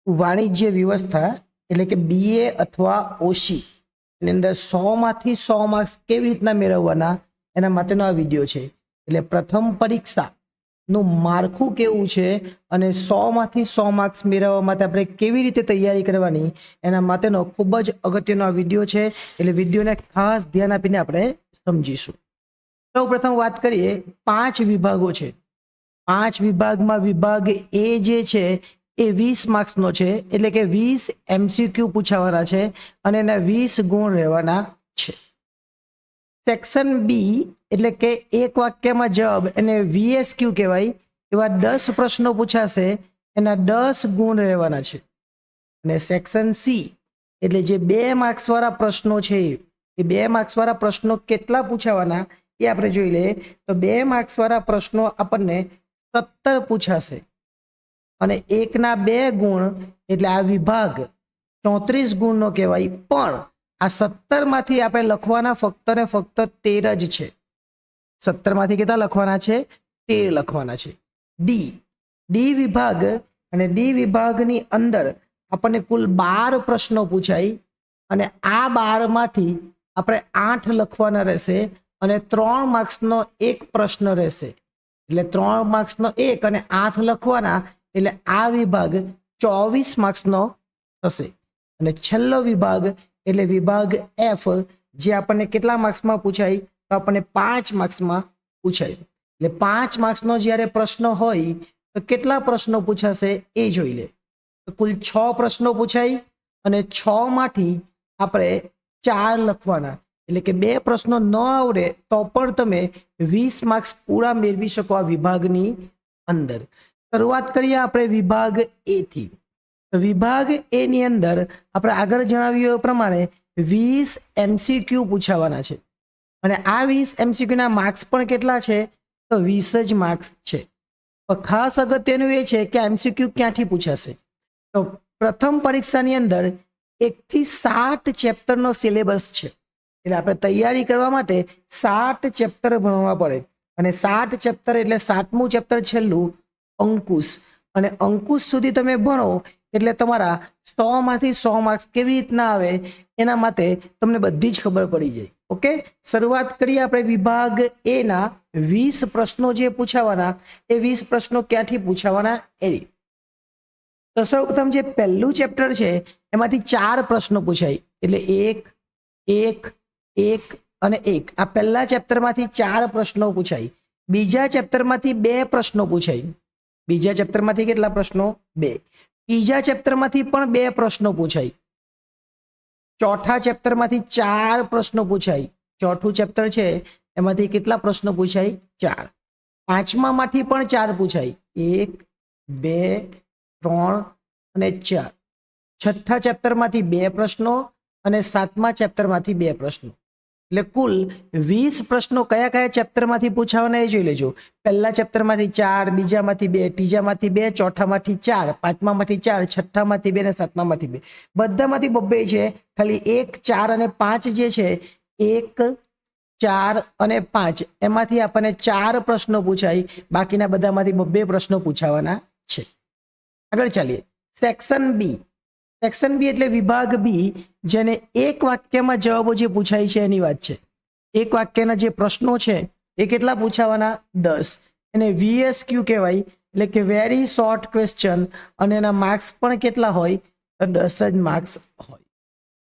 વાણિજ્ય વ્યવસ્થા એટલે કે બીએ અથવા ઓસી એની અંદર 100 માંથી 100 માર્ક્સ કેવી રીતના મેળવવાના એના માટેનો આ વિડીયો છે. એટલે પ્રથમ પરીક્ષા નું માળખું કેવું છે અને 100 માંથી 100 માર્ક્સ મેળવવા માટે આપણે કેવી રીતે તૈયારી કરવાની એના માટેનો ખૂબ જ અગત્યનો આ વિડીયો છે. એટલે વિડીયોને ખાસ ધ્યાન આપીને આપણે સમજીશું. સૌ પ્રથમ વાત કરીએ, 5 વિભાગો છે. 5 વિભાગમાં વિભાગ એ જે છે એ 20 માર્ક્સનો છે, એટલે કે 20 એમસીક્યુ પૂછાવાના છે અને એના 20 ગુણ રહેવાના છે. સેક્શન બી એટલે કે એક વાક્યમાં જવાબ એને વીએસક્યુ કહેવાય. એવા 10 પ્રશ્નો પૂછાશે, એના 10 ગુણ રહેવાના છે. અને સેક્શન સી એટલે જે 2 માર્ક્સ વાળા પ્રશ્નો છે એ 2 માર્ક્સ વાળા પ્રશ્નો કેટલા પૂછાવાના એ આપણે જોઈ લઈએ. તો 2 માર્ક્સ વાળા પ્રશ્નો આપણને 17 પૂછાશે અને એકના 2 ગુણ એટલે આ વિભાગ 34 ગુણનો કહેવાય. પણ આ 17 માંથી આપણે લખવાના ફક્ત ને ફક્ત 13 જ છે. 17 માંથી કેટલા લખવાના છે? 13 લખવાના છે. ડી વિભાગ અને ડી વિભાગની અંદર આપણને કુલ 12 પ્રશ્નો પૂછાય અને આ 12 માંથી આપણે 8 લખવાના રહેશે અને 3 માર્ક્સનો એક પ્રશ્ન રહેશે. એટલે 3 માર્ક્સનો એક અને 8 લખવાના, એટલે આ વિભાગ 24 માર્ક્સનો થશે. અને છેલ્લો વિભાગ એટલે વિભાગ એફ, જે આપણને કેટલા માર્ક્સમાં પૂછાય? તો આપણને 5 માર્ક્સમાં પૂછાય. એટલે 5 માર્ક્સનો જ્યારે પ્રશ્ન હોય તો કેટલા પ્રશ્નો પૂછાશે એ જોઈ લે. તો કુલ 6 પ્રશ્નો પૂછાય અને 6 માંથી આપણે 4 લખવાના. એટલે કે 2 પ્રશ્નો ન આવડે તો પણ તમે 20 માર્ક્સ પૂરા મેળવી શકો આ વિભાગની અંદર. શરૂઆત કરીએ આપણે વિભાગ એ થી. તો વિભાગ એ ની અંદર આપણે આગળ જણાવ્યું એ પ્રમાણે 20 એમસીક્યુ પૂછાવાના છે અને આ 20 એમસીક્યુ ના માર્ક્સ પણ કેટલા છે? તો 20 જ માર્ક્સ છે. પણ ખાસ અગત્યનું એ છે કે એમસીક્યુ ક્યાંથી પૂછાશે? તો પ્રથમ પરીક્ષાની અંદર 1 થી 7 ચેપ્ટરનો સિલેબસ છે. એટલે આપણે તૈયારી કરવા માટે 7 ચેપ્ટર ભણવા પડે અને 7 ચેપ્ટર એટલે 7મું ચેપ્ટર છેલ્લું અંકુશ. અને અંકુશ સુધી તમે ભણો એટલે તમારા 100 માંથી 100 માર્ક્સ કેવી રીતના આવે એના માટે તમને બધી જ ખબર પડી જાય. ઓકે, શરૂઆત કરીએ આપણે વિભાગ એ ના 20 પ્રશ્નો જે પૂછાવાના એ 20 પ્રશ્નો ક્યાંથી પૂછાવાના એની. તો સૌપ્રથમ જે પહેલું ચેપ્ટર છે એમાંથી 4 પ્રશ્નો પૂછાય. એટલે 1 અને 1 આ પહેલા ચેપ્ટરમાંથી 4 પ્રશ્નો પૂછાય. બીજા ચેપ્ટરમાંથી 2 પ્રશ્નો પૂછાય. બીજા ચેપ્ટરમાંથી કેટલા પ્રશ્નો? 2. ત્રીજા ચેપ્ટરમાંથી પણ 2 પ્રશ્નો પૂછાય. ચોથા ચેપ્ટરમાંથી 4 પ્રશ્નો પૂછાય. ચોથું ચેપ્ટર છે એમાંથી કેટલા પ્રશ્નો પૂછાય? 4. પાંચમામાંથી પણ 4 પૂછાય. 1 2 3 અને 4. છઠ્ઠા ચેપ્ટરમાંથી 2 પ્રશ્નો અને 7મા ચેપ્ટરમાંથી 2 પ્રશ્નો. એટલે કુલ 20 પ્રશ્નો કયા કયા ચેપ્ટરમાંથી પૂછાવાના એ જોઈ લેજો. પહેલા ચેપ્ટરમાંથી 4, બીજામાંથી 2, ત્રીજામાંથી 2, ચોથામાંથી 4, પાંચમામાંથી 4, છઠ્ઠામાંથી 2 અને સાતમામાંથી 2. બધામાંથી બબ્બે છે. ખાલી 1, 4 અને 5 જે છે 1, 4 અને 5 એમાંથી આપણને 4 પ્રશ્નો પૂછાય. બાકીના બધામાંથી બબ્બે પ્રશ્નો પૂછાવાના છે. આગળ ચાલીએ. Section B. સેક્શન બી એટલે વિભાગ બી, જેને એક વાક્યમાં જવાબો જે પૂછાય છે એની વાત છે. એક વાક્યના જે પ્રશ્નો છે એ કેટલા પૂછાવાના? 10. એને વીએસક્યુ કહેવાય, એટલે કે વેરી શોર્ટ ક્વેશ્ચન. અને એના માર્ક્સ પણ કેટલા હોય? તો 10 જ માર્ક્સ હોય.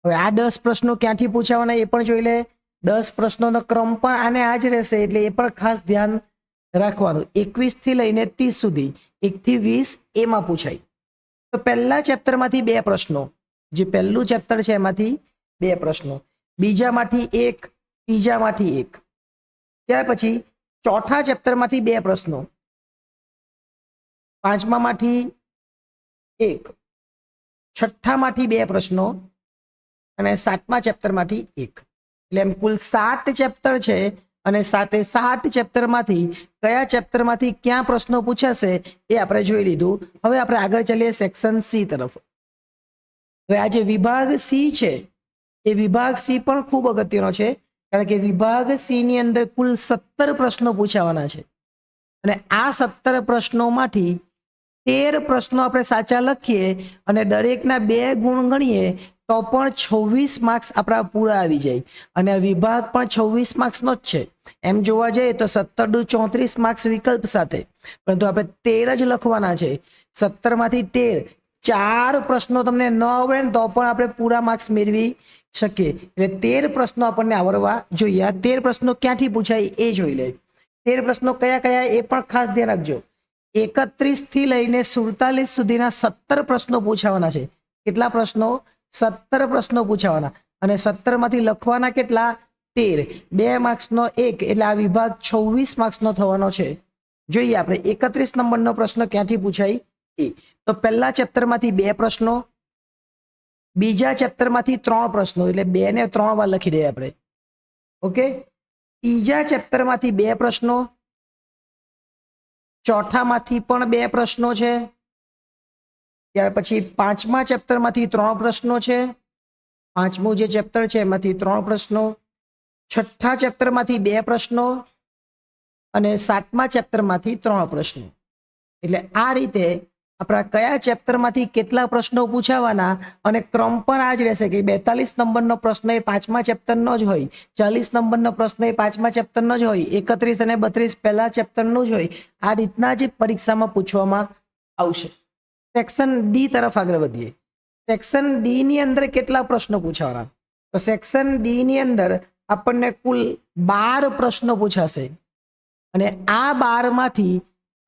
હવે આ 10 પ્રશ્નો ક્યાંથી પૂછાવાના એ પણ જોઈ લે. 10 પ્રશ્નોનો ક્રમ પણ આને આ જ રહેશે, એટલે એ પણ ખાસ ધ્યાન રાખવાનું. 21 થી લઈને 30 સુધી 1 થી 20 એમાં પૂછાય. તો પહેલા ચેપ્ટરમાંથી 2 પ્રશ્નો, જે પહેલું ચેપ્ટર છે એમાંથી 2 પ્રશ્નો, બીજામાંથી 1, ત્રીજામાંથી 1. ત્યાર પછી ચોથા ચેપ્ટરમાંથી 2 પ્રશ્નો, પાંચમામાંથી 1, છઠ્ઠામાંથી 2 પ્રશ્નો અને 7મા ચેપ્ટરમાંથી 1. એટલે એમ કુલ 7 ચેપ્ટર છે અને 7 ચેપ્ટરમાંથી કયા ચેપ્ટરમાંથી ક્યાં પ્રશ્નો પૂછાશે એ આપણે જોઈ લીધું. હવે આપણે આગળ ચાલીએ સેક્શન સી તરફ. હવે આ જે વિભાગ સી છે એ વિભાગ સી પણ ખૂબ અગત્યનો છે, કારણ કે વિભાગ સી ની અંદર કુલ 17 પ્રશ્નો પૂછાવાના છે અને આ 17 પ્રશ્નોમાંથી 13 પ્રશ્નો આપણે સાચા લખીએ અને દરેકના 2 ગુણ ગણીએ તો પણ 26 માર્ક્સ આપણા પૂરા આવી જાય અને આ વિભાગ પણ 26 માર્ક્સનો જ છે. એમ જોવા જઈએ તો 17 દુ 34 માર્ક્સ વિકલ્પ સાથે, પરંતુ આપણે 13 જ લખવાના છે. 17 માંથી 13, 4 પ્રશ્નો તમને ન આવડે ને તો પણ આપણે પૂરા માર્ક્સ મેળવી શકીએ. એટલે 13 પ્રશ્નો આપણને આવડવા જોઈએ. આ 13 પ્રશ્નો ક્યાંથી પૂછાય એ જોઈ લે. 13 પ્રશ્નો કયા કયા એ પણ ખાસ ધ્યાન રાખજો. 31 થી લઈને 47 સુધીના 17 પ્રશ્નો પૂછાવાના છે. કેટલા પ્રશ્નો? 17 પ્રશ્નો પૂછાવાના અને 17 માંથી લખવાના કેટલા? 13. 2 માર્ક્સનો 1 એટલે આ વિભાગ 26 માર્ક્સનો થવાનો છે. જોઈએ આપણે 31 નંબરનો પ્રશ્ન ક્યાંથી પૂછાય એ. તો પહેલા ચેપ્ટરમાંથી 2 પ્રશ્નો, બીજા ચેપ્ટરમાંથી 3 પ્રશ્નો એટલે 2 ને 3 વાર લખી દઈએ આપણે. ઓકે, ત્રીજા ચેપ્ટરમાંથી 2 પ્રશ્નો, ચોથામાંથી પણ 2 પ્રશ્નો છે. ત્યાર પછી 5મા ચેપ્ટરમાંથી 3 પ્રશ્નો છે. 5મું જે ચેપ્ટર છે એમાંથી 3 પ્રશ્નો, 6થા ચેપ્ટરમાંથી 2 પ્રશ્નો અને 7મા ચેપ્ટરમાંથી 3 પ્રશ્નો. એટલે આ રીતે આપણા કયા ચેપ્ટરમાંથી કેટલા પ્રશ્નો પૂછાવાના અને ક્રમ પણ આ જ રહેશે કે 42 નંબરનો પ્રશ્ન એ 5મા ચેપ્ટરનો જ હોય, 40 નંબરનો પ્રશ્ન એ 5મા ચેપ્ટરનો જ હોય, 31 અને 32 પહેલા ચેપ્ટરનું જ હોય. આ રીતના જ પરીક્ષામાં પૂછવામાં આવશે. સેક્શન ડી તરફ આગળ વધીએ. સેક્શન ડી ની અંદર કેટલા પ્રશ્નો પૂછાવાના? તો સેક્શન ડી ની અંદર આપણને કુલ 12 પ્રશ્નો પૂછાશે અને આ 12 માંથી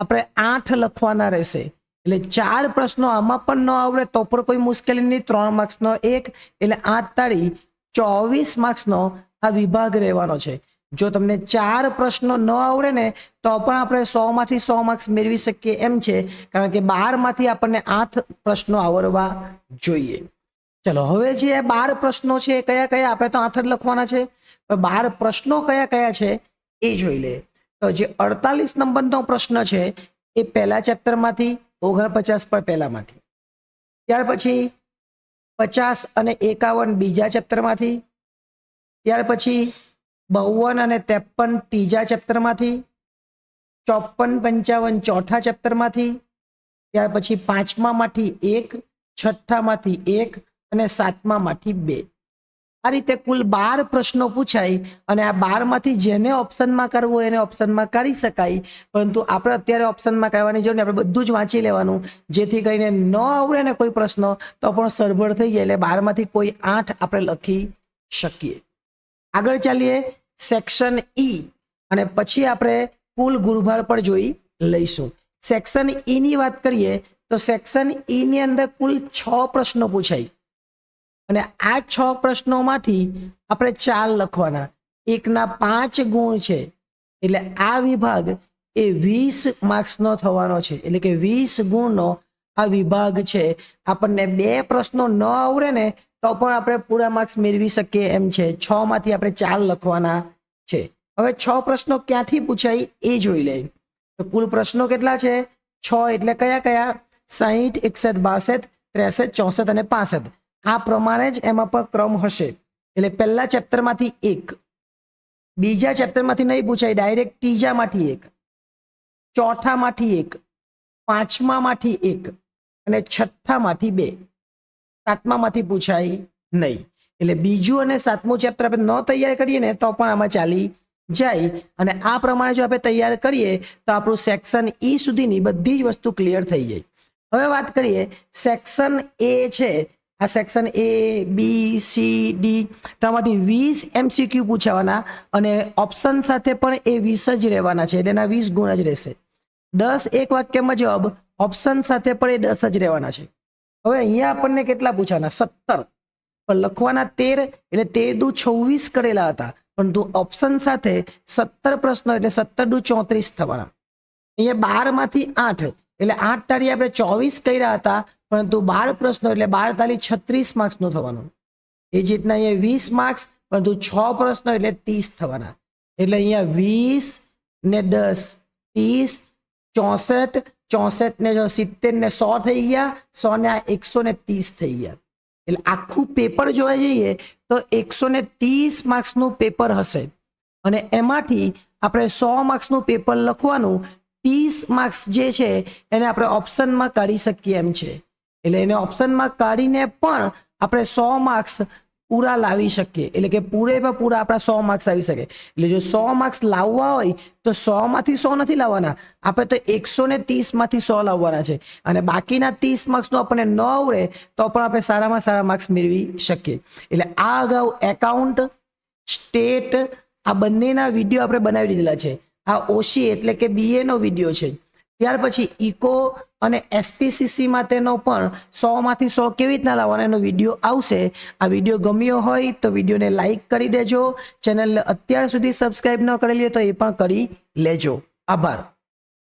આપણે 8 લખવાના રહેશે. એટલે 4 પ્રશ્નો આમાં પણ ન આવડે તો પણ કોઈ મુશ્કેલી નહીં. 3 માર્ક્સનો 1 એટલે 8 તાળી 24 માર્ક્સનો આ વિભાગ રહેવાનો છે. જો તમને 4 પ્રશ્નો ન આવડે ને તો પણ આપણે 100 માંથી 100 માર્ક્સ મેળવી શકીએ એમ છે, કારણ કે 12 માંથી આપણને 8 પ્રશ્નો આવડવા જોઈએ. ચલો હવે જે 12 પ્રશ્નો છે કયા કયા? આપણે તો 8 જ લખવાના છે. 12 પ્રશ્નો કયા કયા છે એ જોઈ લે. તો જે 48 નંબરનો પ્રશ્ન છે એ પહેલા ચેપ્ટરમાંથી, 49 પર પહેલામાંથી, ત્યાર પછી 50 અને 51 બીજા ચેપ્ટરમાંથી, ત્યાર પછી 52 અને 53 ત્રીજા ચેપ્ટરમાંથી, 54 55 ચોથા ચેપ્ટરમાંથી, ત્યાર પછી 5મામાંથી 1, 6થામાંથી 1 અને 7મામાંથી 2. આ રીતે કુલ 12 પ્રશ્નો પૂછાય અને આ 12 માંથી જેને ઓપ્શનમાં કરવું એને ઓપ્શનમાં કરી શકાય, પરંતુ આપણે અત્યારે ઓપ્શનમાં કરવાની જરૂર નહીં. આપણે બધું જ વાંચી લેવાનું, જેથી કરીને ન આવડે ને કોઈ પ્રશ્ન તો પણ સરભર થઈ જાય. એટલે 12 માંથી કોઈ 8 આપણે લખી શકીએ. આગળ ચાલીએ સેક્શન ઈ અને પછી આપણે કુલ ગુરુભાર પર જોઈ લઈશું. સેક્શન ઈ ની વાત કરીએ તો સેક્શન ઈ ની અંદર કુલ 6 પ્રશ્નો પૂછાય અને આ 6 પ્રશ્નોમાંથી આપણે 4 લખવાના. 1ના 5 ગુણ છે એટલે આ વિભાગ એ 20 માર્ક્સનો થવાનો છે. એટલે કે 20 ગુણનો આ વિભાગ છે. આપણને 2 પ્રશ્નો ન આવડે ને તો પણ આપણે પૂરા માર્ક્સ મેળવી શકીએ એમ છે. 6 માંથી આપણે 4 લખવાના છે. હવે 6 પ્રશ્નો ક્યાંથી પૂછાય એ જોઈ લે. તો કુલ પ્રશ્નો કેટલા છે? 6 એટલે કયા કયા? 60, 61, 62, 63, 64 અને 65. આ પ્રમાણે જ એમાં પણ ક્રમ હશે. એટલે પહેલા ચેપ્ટરમાંથી 1, બીજા ચેપ્ટરમાંથી નહીં પૂછાય, ડાયરેક્ટ ત્રીજામાંથી 1, ચોથામાંથી 1, 5મામાંથી 1 અને 6થામાંથી 2. 7મામાંથી પૂછાય નહીં. એટલે બીજું અને 7મું ચેપ્ટર આપણે ન તૈયાર કરીએ ને તો પણ આમાં ચાલી જાય. અને આ પ્રમાણે જો આપણે તૈયાર કરીએ તો આપણું સેક્શન ઈ સુધીની બધી જ વસ્તુ ક્લિયર થઈ જાય. હવે વાત કરીએ સેક્શન એ છે. આ section A, B, C, D તમારી 20 MCQ પૂછાવાના અને ઓપ્શન સાથે પણ એ 20 જ રહેવાના છે. એટલે એના 20 ગુણ જ રહેશે. 10 એક વાક્યમાં જવાબ, ઓપ્શન સાથે પણ એ 10 જ રહેવાના છે. હવે અહીંયા આપણને કેટલા પૂછાના? 17 પણ લખવાના 13 એટલે 13 દુ 26 કરેલા હતા, પરંતુ ઓપ્શન સાથે 17 પ્રશ્નો એટલે 17 દુ 34 થવાના. અહીંયા 12 માંથી 8 એટલે 8 તાળી આપણે 24 કર્યા હતા, પરંતુ 12 પ્રશ્નો એટલે 12 તાળી 36 માર્ક્સનું થવાનું. એ જ રીતના અહીંયા 20 માર્ક્સ, પરંતુ 6 પ્રશ્નો એટલે 30 થવાના. એટલે અહીંયા 20 ને 10 30, 64, 64 ને 70 ને 100 થઈ ગયા, 100 ને 130 થઈ ગયા. એટલે આખું પેપર જોવા જઈએ તો 130 માર્ક્સનું પેપર હશે અને એમાંથી આપણે 100 માર્ક્સનું પેપર લખવાનું. 30 માર્ક્સ જે છે એને આપણે ઓપ્શનમાં કાઢી શકીએ એમ છે. એટલે એને ઓપ્શનમાં કાઢીને પણ આપણે 100 માર્ક્સ પૂરા લાવી શકીએ. એટલે કે પૂરા આપણા 100 માર્ક્સ આવી શકે. એટલે જો 100 માર્ક્સ લાવવા હોય તો 100 માંથી 100 નથી લાવવાના, આપણે તો 130 માંથી 100 લાવવાના છે. અને બાકીના 30 માર્ક્સનું આપણને ન આવડે તો પણ આપણે સારામાં સારા માર્ક્સ મેળવી શકીએ. એટલે આ અગાઉ એકાઉન્ટ, સ્ટેટ આ બંનેના વિડીયો આપણે બનાવી દીધેલા છે. આ ઓશી એટલે કે BA નો વિડીયો છે. ત્યાર પછી ઇકો અને SPCC માટેનો પણ 100 માંથી 100 કેવી રીતના લાવવાનો એનો વિડીયો આવશે. આ વિડીયો ગમ્યો હોય તો વિડીયોને લાઈક કરી દેજો. ચેનલને અત્યાર સુધી સબસ્ક્રાઇબ ન કરેલી હોય તો એ પણ કરી લેજો. આભાર.